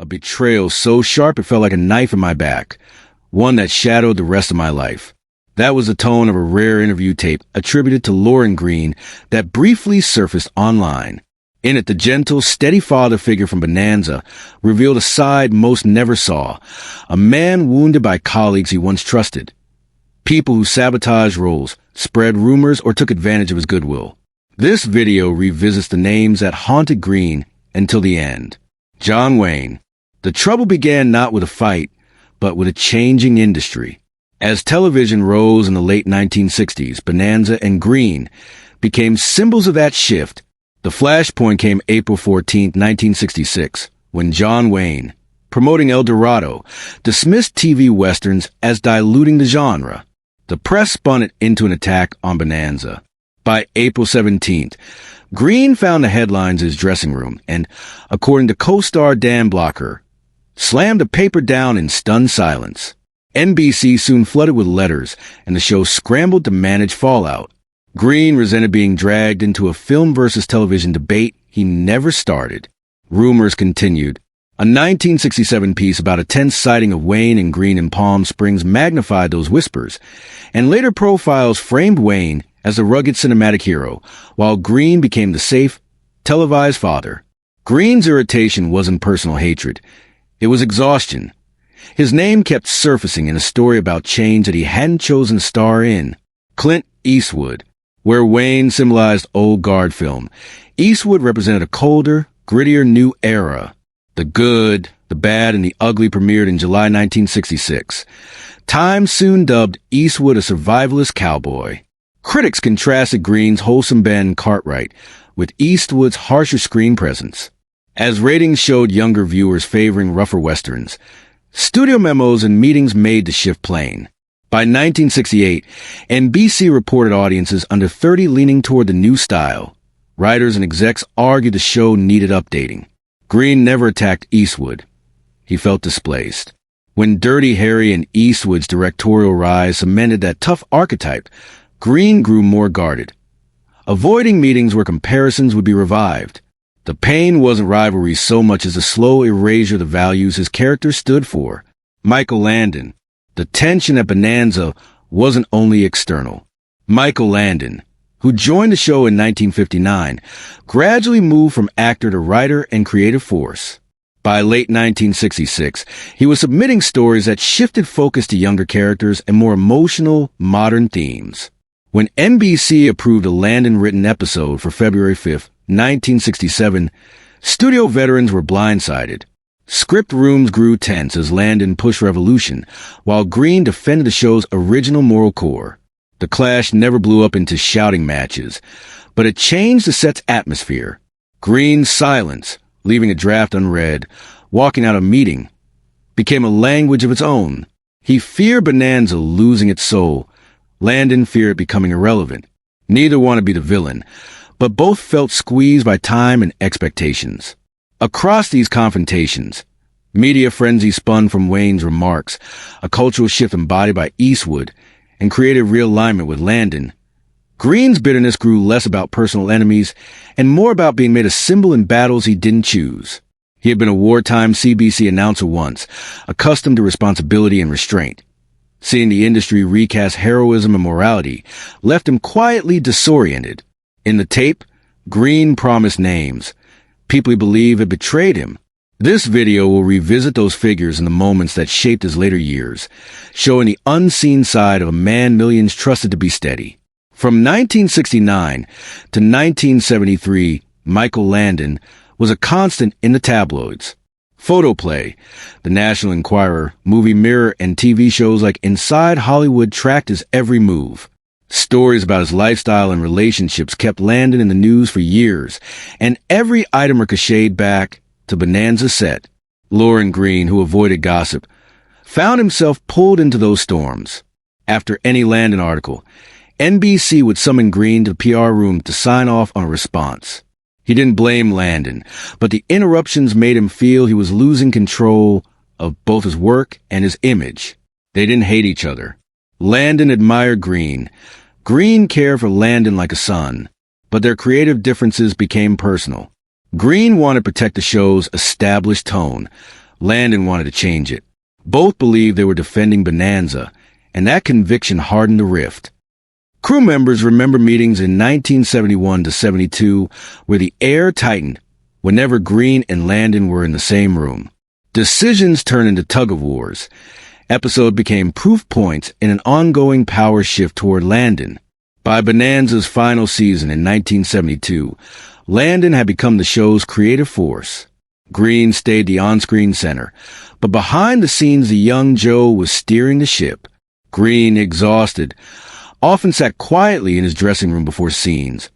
A betrayal so sharp it felt like a knife in my back, one that shadowed the rest of my life. That was the tone of a rare interview tape attributed to Lorne Greene that briefly surfaced online. In it, the gentle, steady father figure from Bonanza revealed a side most never saw, a man wounded by colleagues he once trusted. People who sabotaged roles, spread rumors, or took advantage of his goodwill. This video revisits the names that haunted Greene until the end. John Wayne. The trouble began not with a fight, but with a changing industry. As television rose in the late 1960s, Bonanza and Greene became symbols of that shift. The flashpoint came April 14, 1966, when John Wayne, promoting El Dorado, dismissed TV westerns as diluting the genre. The press spun it into an attack on Bonanza. By April 17th, Greene found the headlines in his dressing room and, according to co-star Dan Blocker, slammed the paper down in stunned silence. NBC soon flooded with letters, and the show scrambled to manage fallout. Greene resented being dragged into a film versus television debate he never started. Rumors continued. A 1967 piece about a tense sighting of Wayne and Greene in Palm Springs magnified those whispers, and later profiles framed Wayne as the rugged cinematic hero, while Greene became the safe, televised father. Greene's irritation wasn't personal hatred. It was exhaustion. His name kept surfacing in a story about change that he hadn't chosen to star in. Clint Eastwood. Where Wayne symbolized old guard film, Eastwood represented a colder, grittier new era. The Good, the Bad, and the Ugly premiered in July 1966. Time soon dubbed Eastwood a survivalist cowboy. Critics contrasted Greene's wholesome Ben Cartwright with Eastwood's harsher screen presence. As ratings showed younger viewers favoring rougher westerns, studio memos and meetings made the shift plain. By 1968, NBC reported audiences under 30 leaning toward the new style. Writers and execs argued the show needed updating. Greene never attacked Eastwood. He felt displaced. When Dirty Harry and Eastwood's directorial rise cemented that tough archetype, Greene grew more guarded, avoiding meetings where comparisons would be revived. The pain wasn't rivalries so much as the slow erasure of the values his characters stood for. Michael Landon. The tension at Bonanza wasn't only external. Michael Landon, who joined the show in 1959, gradually moved from actor to writer and creative force. By late 1966, he was submitting stories that shifted focus to younger characters and more emotional, modern themes. When NBC approved a Landon-written episode for February 5, 1967, studio veterans were blindsided. Script rooms grew tense as Landon pushed revolution, while Greene defended the show's original moral core. The clash never blew up into shouting matches, but it changed the set's atmosphere. Greene's silence, leaving a draft unread, walking out a meeting, became a language of its own. He feared Bonanza losing its soul. Landon feared it becoming irrelevant. Neither wanted to be the villain, but both felt squeezed by time and expectations. Across these confrontations, media frenzy spun from Wayne's remarks, a cultural shift embodied by Eastwood, and creative realignment with Landon. Greene's bitterness grew less about personal enemies and more about being made a symbol in battles he didn't choose. He had been a wartime CBC announcer once, accustomed to responsibility and restraint. Seeing the industry recast heroism and morality left him quietly disoriented. In the tape, Greene promised names. People he believed had betrayed him. This video will revisit those figures and the moments that shaped his later years, showing the unseen side of a man millions trusted to be steady. From 1969 to 1973, Michael Landon was a constant in the tabloids. Photoplay, The National Enquirer, Movie Mirror, and TV shows like Inside Hollywood tracked his every move. Stories about his lifestyle and relationships kept Landon in the news for years, and every item ricocheted back to Bonanza set. Lorne Greene, who avoided gossip, found himself pulled into those storms. After any Landon article, NBC would summon Greene to the PR room to sign off on a response. He didn't blame Landon, but the interruptions made him feel he was losing control of both his work and his image. They didn't hate each other. Landon admired Greene. Greene cared for Landon like a son, but their creative differences became personal. Greene wanted to protect the show's established tone. Landon wanted to change it. Both believed they were defending Bonanza, and that conviction hardened the rift. Crew members remember meetings in 1971 to 72 where the air tightened whenever Greene and Landon were in the same room. Decisions turned into tug-of-wars. Episode became proof points in an ongoing power shift toward Landon. By Bonanza's final season in 1972, Landon had become the show's creative force. Greene stayed the on-screen center, but behind the scenes the young Joe was steering the ship. Greene, exhausted, often sat quietly in his dressing room before scenes,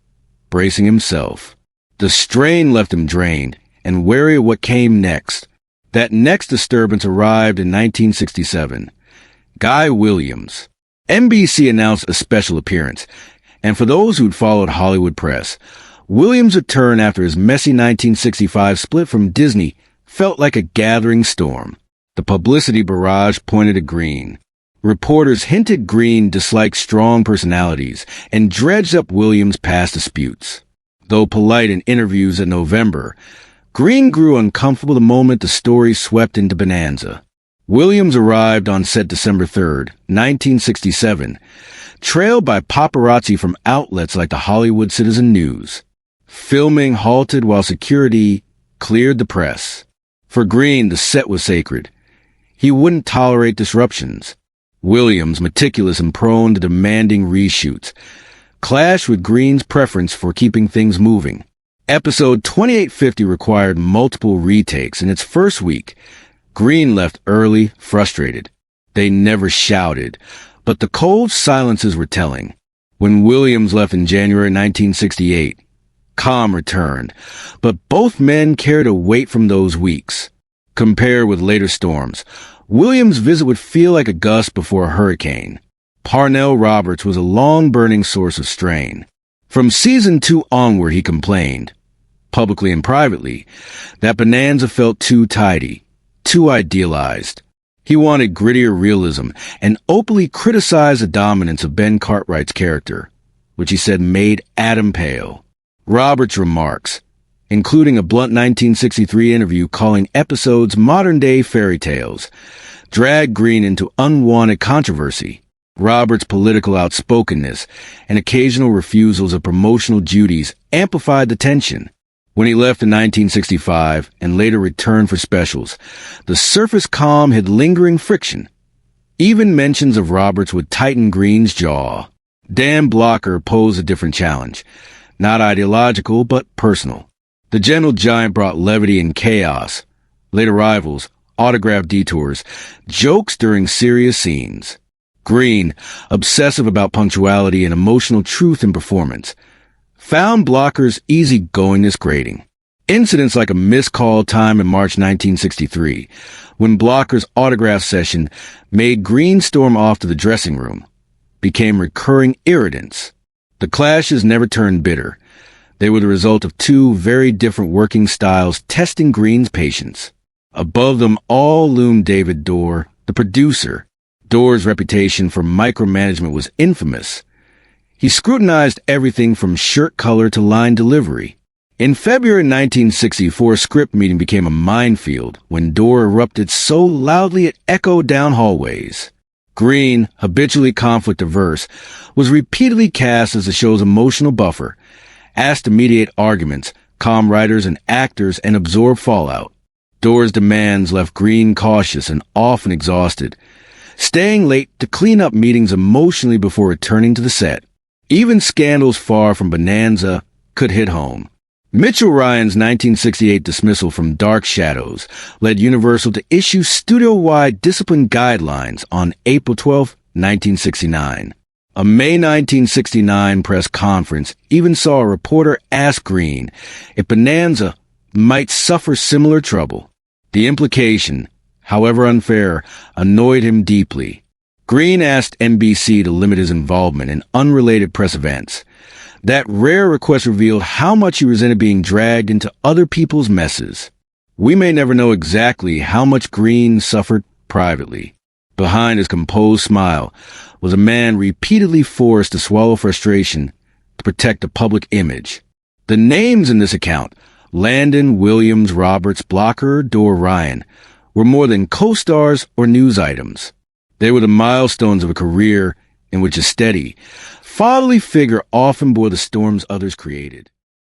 bracing himself. The strain left him drained and wary of what came next. That next disturbance arrived in 1967. Guy Williams. NBC announced a special appearance, and for those who'd followed Hollywood press, Williams' return after his messy 1965 split from Disney felt like a gathering storm. The publicity barrage pointed at Greene. Reporters hinted Greene disliked strong personalities and dredged up Williams' past disputes. Though polite in interviews in November, Greene grew uncomfortable the moment the story swept into Bonanza. Williams arrived on set December 3, 1967, trailed by paparazzi from outlets like the Hollywood Citizen News. Filming halted while security cleared the press. For Greene, the set was sacred. He wouldn't tolerate disruptions. Williams, meticulous and prone to demanding reshoots, clashed with Greene's preference for keeping things moving. Episode 2850 required multiple retakes in its first week. Greene left early, frustrated. They never shouted, but the cold silences were telling. When Williams left in January 1968, calm returned, but both men carried a weight from those weeks. Compared with later storms, Williams' visit would feel like a gust before a hurricane. Parnell Roberts was a long-burning source of strain. From season 2 onward, he complained, publicly and privately, that Bonanza felt too tidy, too idealized. He wanted grittier realism and openly criticized the dominance of Ben Cartwright's character, which he said made Adam pale. Roberts' remarks, including a blunt 1963 interview calling episodes modern-day fairy tales, dragged Greene into unwanted controversy. Roberts' political outspokenness and occasional refusals of promotional duties amplified the tension. When he left in 1965 and later returned for specials, the surface calm had lingering friction. Even mentions of Roberts would tighten Greene's jaw. Dan Blocker posed a different challenge, not ideological but personal. The gentle giant brought levity and chaos, late arrivals, autograph detours, jokes during serious scenes. Greene, obsessive about punctuality and emotional truth in performance, found Blocker's easygoingness grating. Incidents like a miscalled time in March 1963, when Blocker's autograph session made Greene storm off to the dressing room, became recurring irritants. The clashes never turned bitter. They were the result of two very different working styles testing Greene's patience. Above them all loomed David Dorr, the producer. Dorr's reputation for micromanagement was infamous. He scrutinized everything from shirt color to line delivery. In February 1964, a script meeting became a minefield when Dorr erupted so loudly it echoed down hallways. Greene, habitually conflict-averse, was repeatedly cast as the show's emotional buffer, asked to mediate arguments, calm writers and actors, and absorb fallout. Dorr's demands left Greene cautious and often exhausted, staying late to clean up meetings emotionally before returning to the set. Even scandals far from Bonanza could hit home. Mitchell Ryan's 1968 dismissal from Dark Shadows led Universal to issue studio-wide discipline guidelines on April 12, 1969. A May 1969 press conference even saw a reporter ask Greene if Bonanza might suffer similar trouble. The implication, however unfair, annoyed him deeply. Greene asked NBC to limit his involvement in unrelated press events. That rare request revealed how much he resented being dragged into other people's messes. We may never know exactly how much Greene suffered privately. Behind his composed smile was a man repeatedly forced to swallow frustration to protect the public image. The names in this account, Landon, Williams, Roberts, Blocker, Dorr, Ryan, were more than co-stars or news items. They were the milestones of a career in which a steady, fatherly figure often bore the storms others created.